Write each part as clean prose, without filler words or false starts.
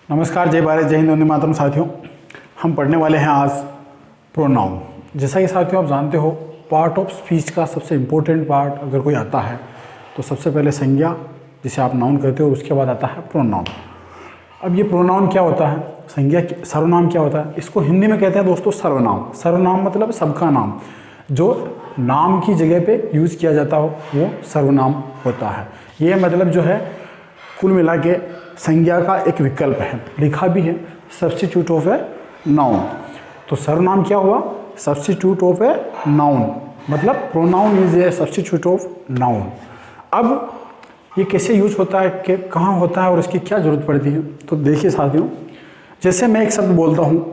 नमस्कार, जय भारत, जय हिंद, वंदे मातरम। साथियों, हम पढ़ने वाले हैं आज प्रोनाउन। जैसा कि साथियों आप जानते हो, पार्ट ऑफ स्पीच का सबसे इम्पोर्टेंट पार्ट अगर कोई आता है तो सबसे पहले संज्ञा, जिसे आप नाउन कहते हो, उसके बाद आता है प्रोनाउन। अब ये प्रोनाउन क्या होता है, संज्ञा सर्वनाम क्या होता है, इसको हिंदी में कहते हैं दोस्तों सर्वनाम। सर्वनाम मतलब सबका नाम, जो नाम की जगह पे यूज़ किया जाता हो वो सर्वनाम होता है। ये मतलब जो है कुल मिला के संज्ञा का एक विकल्प है, लिखा भी है सब्स्टिट्यूट ऑफ ए नाउन। तो सर्वनाम क्या हुआ, सब्स्टिट्यूट ऑफ ए नाउन, मतलब pronoun is a substitute of noun. अब ये कैसे यूज होता है, कि कहाँ होता है और इसकी क्या ज़रूरत पड़ती है। तो देखिए साथियों, जैसे मैं एक शब्द बोलता हूँ,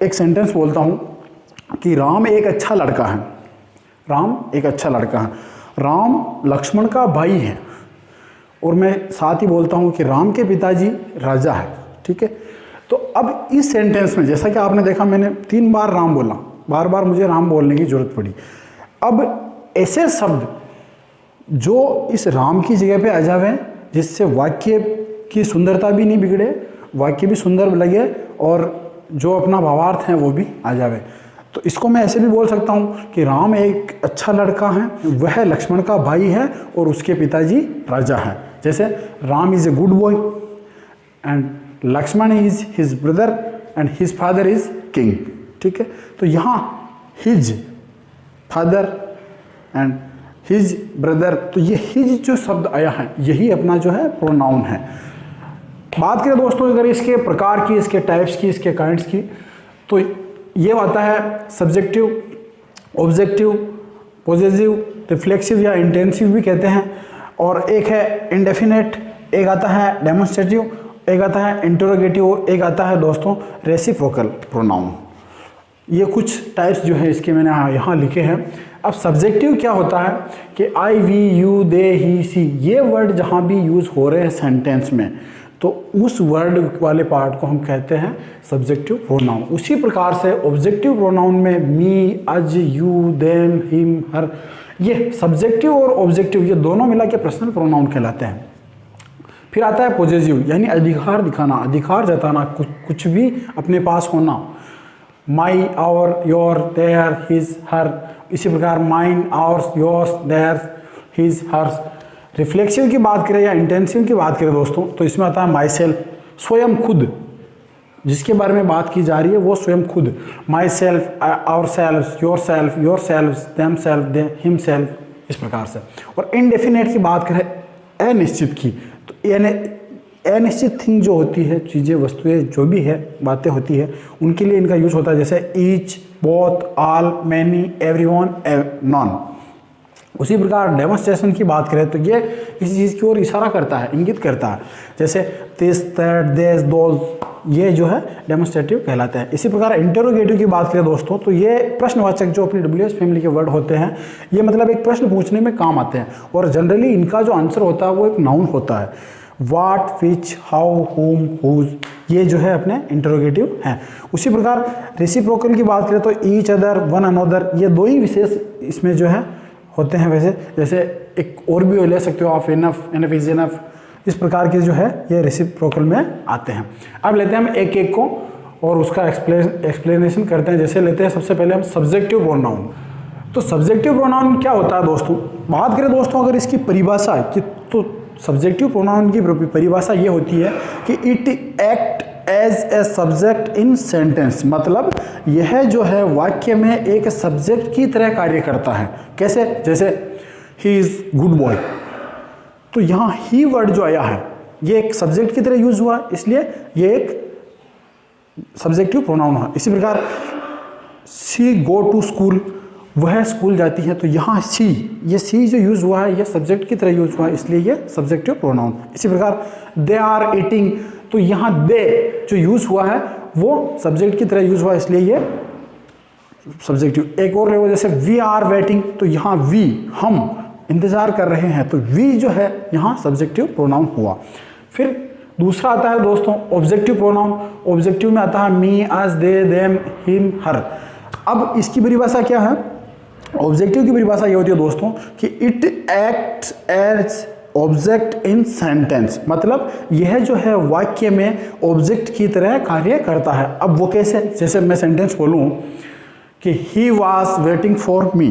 एक सेंटेंस बोलता हूँ कि राम एक अच्छा लड़का है। राम एक अच्छा लड़का है, राम लक्ष्मण का भाई है। और मैं साथ ही बोलता हूँ कि राम के पिताजी राजा है। ठीक है, तो अब इस सेंटेंस में जैसा कि आपने देखा, मैंने 3 बार राम बोला, बार बार मुझे राम बोलने की जरूरत पड़ी। अब ऐसे शब्द जो इस राम की जगह पे आ जावे, जिससे वाक्य की सुंदरता भी नहीं बिगड़े, वाक्य भी सुंदर लगे और जो अपना भावार्थ है वो भी आ जावे, तो इसको मैं ऐसे भी बोल सकता हूँ कि राम एक अच्छा लड़का है, वह लक्ष्मण का भाई है और उसके पिताजी राजा हैं। जैसे Ram is a good boy and Lakshman is his brother and his father is king. ठीक है, तो यहाँ his father and his brother, तो ये हिज जो शब्द आया है यही अपना जो है प्रोनाउन है। बात करें दोस्तों अगर इसके प्रकार की, इसके टाइप्स की, इसके काइंड्स की, तो ये आता है सब्जेक्टिव, ऑब्जेक्टिव, पॉजेसिव, रिफ्लेक्सिव या इंटेंसिव भी कहते हैं, और एक है इंडेफिनेट, एक आता है डेमोन्स्ट्रेटिव, एक आता है इंटरोगेटिव और एक आता है दोस्तों रेसिप्रोकल प्रोनाउन। ये कुछ टाइप्स जो है इसके मैंने यहाँ लिखे हैं। अब सब्जेक्टिव क्या होता है कि आई, वी, यू, दे, ही, सी, ये वर्ड जहाँ भी यूज़ हो रहे हैं सेंटेंस में, तो उस वर्ड वाले पार्ट को हम कहते हैं सब्जेक्टिव प्रोनाउन। उसी प्रकार से ऑब्जेक्टिव प्रोनाउन में मी, अज, यू, देम, हिम, हर, ये सब्जेक्टिव और ऑब्जेक्टिव ये दोनों मिला के पर्सनल प्रोनाउन कहलाते हैं। फिर आता है पॉजेसिव, यानी अधिकार दिखाना, अधिकार जताना, कुछ भी अपने पास होना। My, our, your, their, his, her, इसी प्रकार mine, ours, yours, their, his, hers. Reflexive की बात करें या इंटेंसिव की बात करें दोस्तों, तो इसमें आता है माई सेल्फ, स्वयं खुद, जिसके बारे में बात की जा रही है वो स्वयं खुद। Myself, ourself, yourself, yourself, themself, they, himself, इस प्रकार से। और इनडेफिनेट की बात करें अनिश्चित की, तो यानी अनिश्चित थिंग जो होती है, चीज़ें, वस्तुएं, जो भी है, बातें होती है, उनके लिए इनका यूज होता है। जैसे each, both, all, many, everyone, non. उसी प्रकार डेमोन्स्ट्रेशन की बात करें तो ये किसी चीज़ की ओर इशारा करता है, इंगित करता है। जैसे दिस, दैट, दिस, दोज, ये जो है डेमोन्स्ट्रेटिव कहलाते हैं। इसी प्रकार इंटरोगेटिव की बात करें दोस्तों, तो ये प्रश्नवाचक जो अपनी WH फैमिली के वर्ड होते हैं, ये मतलब एक प्रश्न पूछने में काम आते हैं और जनरली इनका जो आंसर होता है वो एक नाउन होता है। वाट, विच, हाउ, होम, हुज, ये जो है अपने इंटरोगेटिव हैं। उसी प्रकार रेसिप्रोकल की बात करें तो ईच अदर, वन अनदर, ये दो ही विशेष इसमें जो है होते हैं। वैसे जैसे एक और भी ले सकते हो आप, इनफ, इनफ इज इनफ, इस प्रकार के जो है ये रेसिप्रोकल में आते हैं। अब लेते हैं हम एक एक को और उसका एक्सप्लेनेशन करते हैं। जैसे लेते हैं सबसे पहले हम सब्जेक्टिव प्रोनाउन। तो सब्जेक्टिव प्रोनाउन क्या होता है दोस्तों, बात करें दोस्तों अगर इसकी परिभाषा की, तो सब्जेक्टिव प्रोनाउन की परिभाषा ये होती है कि it act as a subject in sentence, मतलब यह जो है वाक्य में एक सब्जेक्ट की तरह कार्य करता है। कैसे, जैसे ही इज गुड बॉय, तो यहाँ ही वर्ड जो आया है ये एक सब्जेक्ट की तरह यूज हुआ, इसलिए ये एक सब्जेक्टिव प्रोनाउन है। इसी प्रकार सी गो टू स्कूल, वह स्कूल जाती है, तो यहाँ सी, ये सी जो यूज हुआ है ये सब्जेक्ट की तरह यूज हुआ है, इसलिए ये सब्जेक्टिव प्रोनाउन। इसी प्रकार दे आर ईटिंग, तो यहाँ दे जो यूज हुआ है वो सब्जेक्ट की तरह यूज हुआ, इसलिए ये सब्जेक्टिव। एक और लेवल जैसे वी आर वेटिंग, तो यहाँ वी, हम इंतजार कर रहे हैं, तो वी जो है यहाँ सब्जेक्टिव प्रोनाउन हुआ। फिर दूसरा आता है दोस्तों ऑब्जेक्टिव प्रोनाउन। ऑब्जेक्टिव में आता है मी, अस, दे, देम, हिम, हर। अब इसकी परिभाषा क्या है, ऑब्जेक्टिव की परिभाषा ये होती है दोस्तों कि it acts as object in sentence, मतलब यह जो है वाक्य में ऑब्जेक्ट की तरह कार्य करता है। अब वो कैसे, जैसे मैं सेंटेंस बोलूं कि he was waiting for me,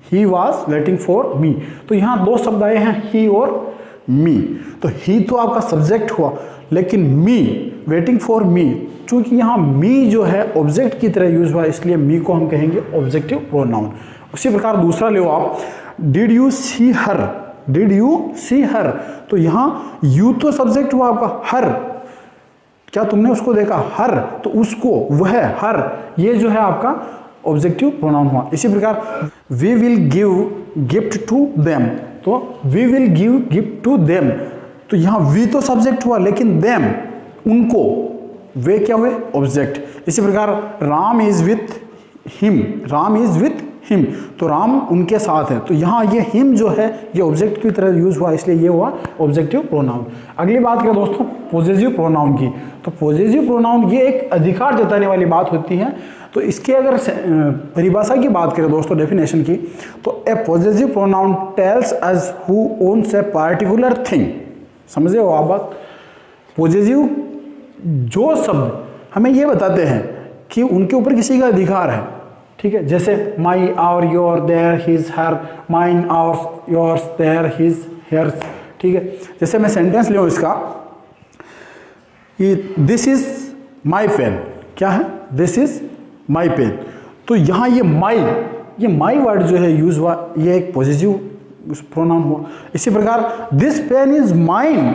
he was waiting for me, तो यहाँ दो शब्द आए हैं ही और मी। तो ही तो आपका सब्जेक्ट हुआ, लेकिन मी, वेटिंग फॉर मी, चूंकि यहाँ मी जो है ऑब्जेक्ट की तरह यूज हुआ, इसलिए मी को हम कहेंगे ऑब्जेक्टिव प्रोनाउन। उसी प्रकार दूसरा ले आप, did you see her, did you see her, तो यहाँ यू तो सब्जेक्ट हुआ आपका, हर क्या तुमने उसको देखा, हर तो उसको, वह, हर, ये जो है आपका ऑब्जेक्टिव प्रोनाउन हुआ। इसी प्रकार we will give gift to them, तो we will give gift to them, तो यहाँ वी तो सब्जेक्ट हुआ, लेकिन देम, उनको, वे क्या हुए, ऑब्जेक्ट। इसी प्रकार Ram is with him, Ram is with him, तो राम उनके साथ है, तो यहाँ ये हिम जो है ये ऑब्जेक्ट की तरह यूज हुआ, इसलिए ये हुआ ऑब्जेक्टिव प्रोनाउन। अगली बात करें दोस्तों पॉजेसिव प्रोनाउन की, तो पॉजेसिव प्रोनाउन ये एक अधिकार जताने वाली बात होती है। तो इसके अगर परिभाषा की बात करें दोस्तों, डेफिनेशन की, तो a possessive pronoun tells us who owns a particular thing. समझे हो आप बात? पॉजेसिव जो शब्द हमें ये बताते हैं कि उनके ऊपर किसी का अधिकार है, ठीक है, जैसे my, our, your, their, his, her, mine, our, yours, their, his, hers, ठीक है। जैसे मैं सेंटेंस ले इसका, दिस इज माई पेन, क्या है, दिस इज माई पेन, तो यहाँ ये माई वर्ड जो है यूज हुआ, ये एक पॉजिटिव प्रोनाउन हुआ। इसी प्रकार this pen is mine,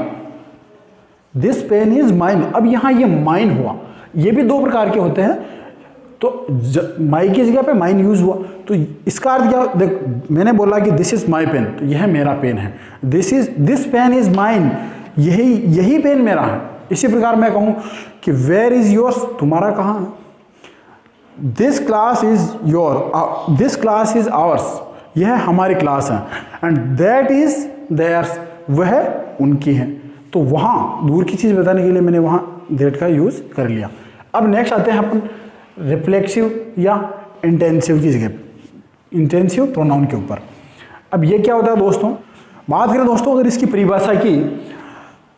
this pen is mine, अब यहाँ ये माइन हुआ, ये भी दो प्रकार के होते हैं, तो माई की जगह पे माइन यूज हुआ, तो इसका अर्थ क्या, देख मैंने बोला कि दिस इज माई पेन, तो यह मेरा पेन है, दिस पेन इज माइन, यही पेन मेरा है। इसी प्रकार मैं कहूँ कि वेयर इज योर्स, तुम्हारा कहाँ है, this class is your, this class is ours, यह हमारी क्लास है, एंड दैट इज देयर्स, वह उनकी है। तो वहाँ दूर की चीज़ बताने के लिए मैंने वहाँ दैट का यूज कर लिया। अब नेक्स्ट आते हैं अपन रिफ्लेक्सिव या इंटेंसिव की जगह, इंटेंसिव प्रोनाउन के ऊपर। अब ये क्या होता है दोस्तों, बात करें दोस्तों अगर इसकी परिभाषा की,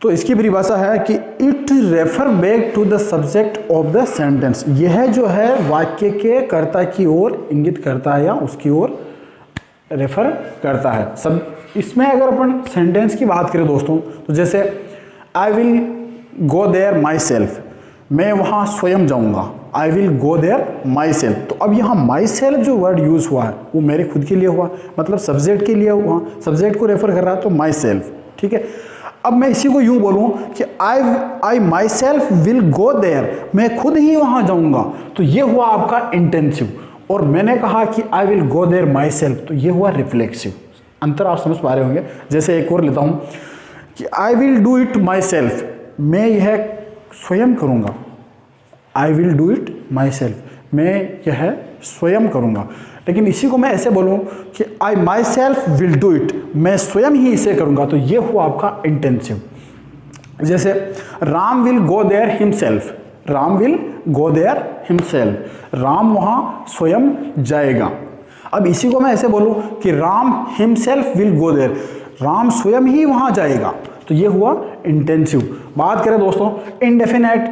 तो इसकी परिभाषा है कि it refer back to the subject of the sentence, यह जो है वाक्य के कर्ता की ओर इंगित करता है या उसकी ओर रेफर करता है। सब इसमें अगर अपन सेंटेंस की बात करें दोस्तों, तो जैसे I will go there myself, मैं वहाँ स्वयं जाऊँगा, I will go there myself, तो अब यहाँ माई सेल्फ जो वर्ड यूज हुआ है वो मेरे खुद के लिए हुआ, मतलब सब्जेक्ट के लिए हुआ, सब्जेक्ट को रेफर कर रहा है, तो माई सेल्फ, ठीक है। अब मैं इसी को यूं बोलूं कि I myself will go there, मैं खुद ही वहां जाऊंगा, तो ये हुआ आपका इंटेंसिव। और मैंने कहा कि I will go there myself, तो ये हुआ रिफ्लेक्सिव। अंतर आप समझ पा रहे होंगे। जैसे एक और लेता हूं कि I will do it my self, मैं यह स्वयं करूंगा, I will do it my self, मैं यह स्वयं करूंगा। लेकिन इसी को मैं ऐसे बोलूं कि I myself will do it, मैं स्वयं ही इसे करूंगा, तो ये हुआ आपका इंटेंसिव। जैसे Ram will go there himself, Ram will go there himself, Ram वहां स्वयं जाएगा। अब इसी को मैं ऐसे बोलूं कि Ram himself will go there, Ram स्वयं ही वहां जाएगा, तो ये हुआ इंटेंसिव। बात करें दोस्तों इनडेफिनेट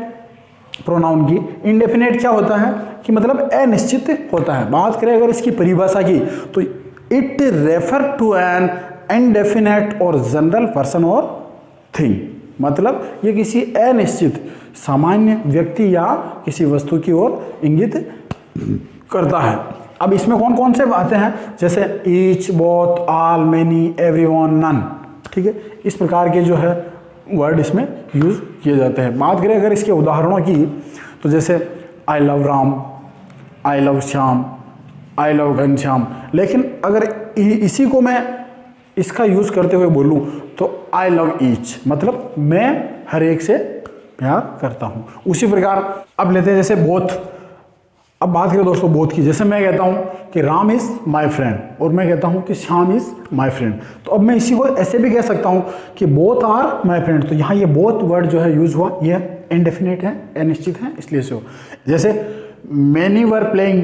प्रोनाउन की, इनडेफिनेट क्या होता है कि मतलब अनिश्चित होता है। बात करें अगर इसकी परिभाषा की, तो it refer to an indefinite और जनरल पर्सन और थिंग, मतलब ये किसी अनिश्चित सामान्य व्यक्ति या किसी वस्तु की ओर इंगित करता है। अब इसमें कौन कौन से आते हैं, जैसे each, both, all, many, everyone, none, ठीक है, इस प्रकार के जो है वर्ड इसमें यूज किए जाते हैं। बात करें अगर इसके उदाहरणों की, तो जैसे I love Ram, I love Shyam, I love Ghanshyam. लेकिन अगर इसी को मैं इसका यूज करते हुए बोलूं तो आई लव ईच, मतलब मैं हर एक से प्यार करता हूं। उसी प्रकार अब लेते हैं जैसे बोथ। अब बात करें दोस्तों बोथ की, जैसे मैं कहता हूं कि राम इज माय फ्रेंड और मैं कहता हूं कि श्याम इज माय फ्रेंड, तो अब मैं इसी को ऐसे भी कह सकता हूं कि बोथ आर माय फ्रेंड, तो यहाँ ये बोथ वर्ड जो है यूज हुआ, यह इनडेफिनेट है, अनिश्चित है, इसलिए से हो। जैसे many were playing,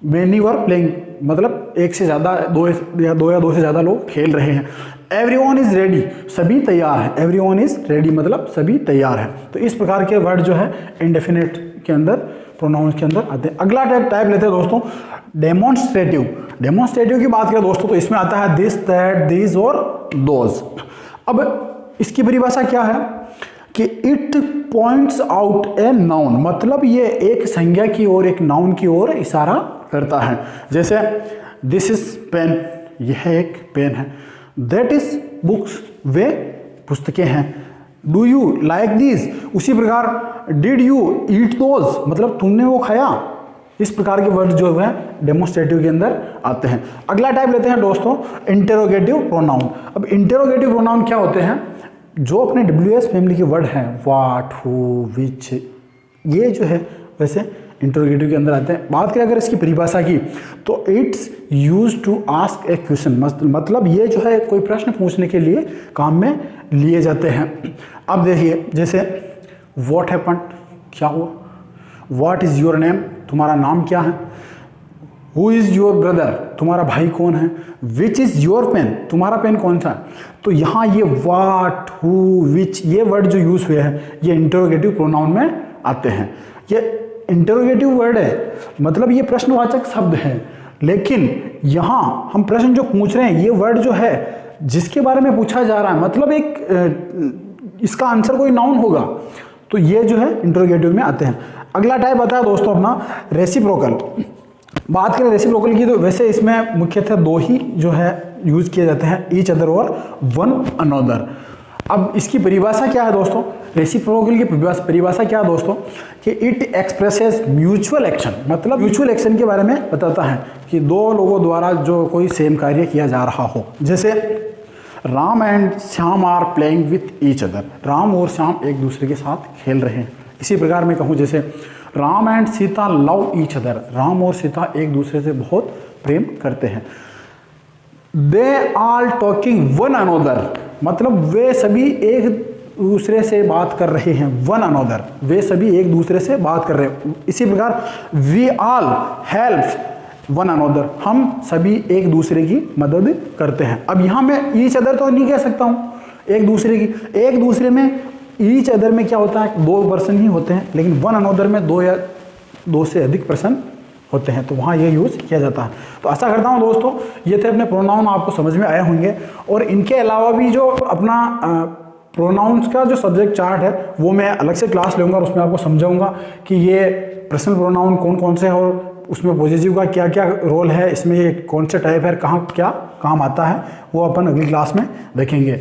many were playing मतलब एक से ज़्यादा, दो या दो से ज़्यादा लोग खेल रहे हैं। एवरीवन इज रेडी, सभी तैयार है। एवरीवन इज रेडी मतलब सभी तैयार है। तो इस प्रकार के वर्ड जो है इंडेफिनिट के अंदर, प्रोनाउंस के अंदर आते हैं। अगला टाइप लेते हैं दोस्तों डेमोन्स्ट्रेटिव। डेमोन्स्ट्रेटिव की बात करें दोस्तों तो इसमें आता है दिस, दैट, दिस और दोज। अब इसकी परिभाषा क्या है कि it points out a noun, मतलब ये एक संज्ञा की ओर, एक नाउन की ओर इशारा करता है। जैसे दिस इज पेन, यह एक पेन है। दैट इज बुक्स, वे पुस्तकें हैं। डू यू लाइक दिस, उसी प्रकार डिड यू ईट दोज, मतलब तुमने वो खाया। इस प्रकार के वर्ड जो है डेमोन्स्ट्रेटिव के अंदर आते हैं। अगला टाइप लेते हैं दोस्तों इंटेरोगेटिव प्रोनाउन। अब इंटेरोगेटिव प्रोनाउन क्या होते हैं? जो अपने WH फैमिली के वर्ड हैं, वाट, हु, विच, ये जो है वैसे इंटरोगेटिव के अंदर आते हैं। बात करें अगर इसकी परिभाषा की तो it's use to ask a question, मतलब ये जो है कोई प्रश्न पूछने के लिए काम में लिए जाते हैं। अब देखिए जैसे व्हाट हैपेंड, क्या हुआ। व्हाट इज योर नेम, तुम्हारा नाम क्या है। हु इज योर ब्रदर, तुम्हारा भाई कौन है। विच इज योर पेन, तुम्हारा पेन कौन सा है। तो यहाँ ये वाट, हु, विच, ये वर्ड जो यूज हुए हैं ये इंटरोगेटिव प्रोनाउन में आते हैं। ये इंटरोगेटिव वर्ड है, मतलब ये प्रश्नवाचक शब्द है, लेकिन यहाँ हम प्रश्न जो पूछ रहे हैं ये वर्ड जो है जिसके बारे में पूछा जा रहा है, मतलब एक इसका आंसर कोई नाउन होगा, तो ये जो है इंटरोगेटिव में आते हैं। अगला टाइप आता है दोस्तों अपना रेसिप्रोकल। बात करें रेसिप्रोकल की तो वैसे इसमें मुख्यतः दो ही जो है यूज किए जाते हैं, ईच अदर और वन अनदर। अब इसकी परिभाषा क्या है दोस्तों? रेसिप्रोकल की परिभाषा क्या है दोस्तों कि इट एक्सप्रेसेस म्यूचुअल एक्शन, मतलब म्यूचुअल एक्शन के बारे में बताता है कि दो लोगों द्वारा जो कोई सेम कार्य किया जा रहा हो। जैसे Ram and Shyam are playing with each other, Ram और श्याम एक दूसरे के साथ खेल रहे हैं। इसी प्रकार मैं कहूँ जैसे Ram and Sita love each other, Ram और सीता एक दूसरे से बहुत प्रेम करते हैं। They are talking one another, मतलब वे सभी एक दूसरे से बात कर रहे हैं। वन अनोदर, वे सभी एक दूसरे से बात कर रहे हैं। इसी प्रकार we all help one another, हम सभी एक दूसरे की मदद करते हैं। अब यहाँ मैं ईच अदर तो नहीं कह सकता हूँ एक दूसरे की, एक दूसरे में ईच अदर में क्या होता है, दो पर्सन ही होते हैं, लेकिन वन अनोदर में दो या दो से अधिक पर्सन होते हैं, तो वहाँ ये यूज़ किया जाता है। तो आशा करता हूँ दोस्तों ये थे अपने प्रोनाउन, आपको समझ में आए होंगे। और इनके अलावा भी जो अपना प्रोनाउंस का जो सब्जेक्ट चार्ट है वो मैं अलग से क्लास लूँगा और उसमें आपको समझाऊंगा कि ये पर्सनल प्रोनाउन कौन कौन से हैं और उसमें पॉजिटिव का क्या क्या रोल है, इसमें ये कौन से टाइप है, कहाँ क्या काम आता है, वो अपन अगली क्लास में देखेंगे।